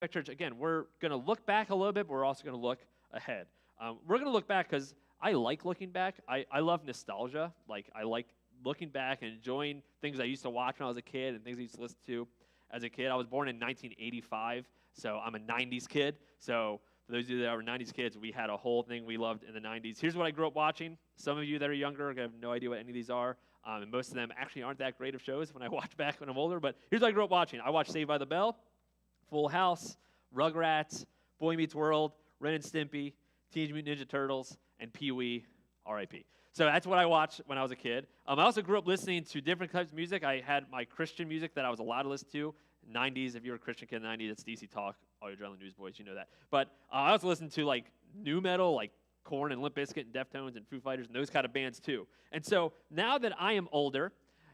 At Church, again, we're going to look back a little bit, but we're also going to look ahead. We're going to look back because I like looking back. I love nostalgia. Like, I like looking back and enjoying things I used to watch when I was a kid and things I used to listen to as a kid. I was born in 1985, so I'm a 90s kid. So for those of you that are 90s kids, we had a whole thing we loved in the 90s. Here's what I grew up watching. Some of you that are younger have no idea what any of these are, and most of them actually aren't that great of shows when I watch back when I'm older, but here's what I grew up watching. I watched Saved by the Bell, Full House, Rugrats, Boy Meets World, Ren and Stimpy, Teenage Mutant Ninja Turtles, and Pee-wee, R.I.P. So that's what I watched when I was a kid. I also grew up listening to different types of music. I had my Christian music that I was allowed to listen to. 90s, if you're a Christian kid in the 90s, it's DC Talk. All your Adrenaline Newsboys, you know that. But I also listened to like new metal, like Korn and Limp Bizkit and Deftones and Foo Fighters and those kind of bands too. And so now that I am older,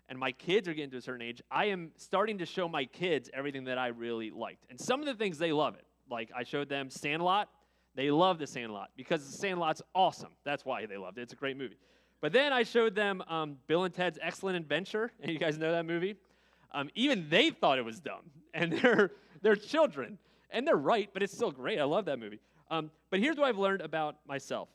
and my kids are getting to a certain age, I am starting to show my kids everything that I really liked. And some of the things, they love it. Like, I showed them Sandlot. They love the Sandlot because the Sandlot's awesome. That's why they loved it. It's a great movie. But then I showed them Bill and Ted's Excellent Adventure, and you guys know that movie? Even they thought it was dumb, and they're children. And they're right, but it's still great. I love that movie. But here's what I've learned about myself.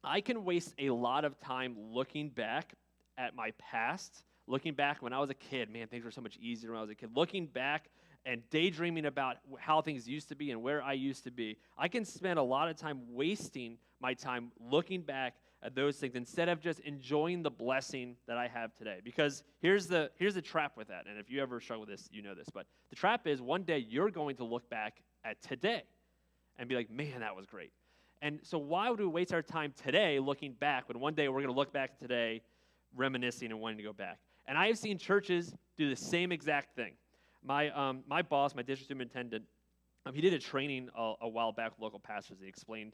I can waste a lot of time looking back at my past, looking back when I was a kid. Man, things were so much easier when I was a kid. Looking back and daydreaming about how things used to be and where I used to be. I can spend a lot of time wasting my time looking back at those things instead of just enjoying the blessing that I have today. Because here's the trap with that. And if you ever struggle with this, you know this. But the trap is one day you're going to look back at today and be like, man, that was great. And so why would we waste our time today looking back when one day we're going to look back today reminiscing and wanting to go back? And I have seen churches do the same exact thing. My boss, my district superintendent, he did a training a while back with local pastors. He explained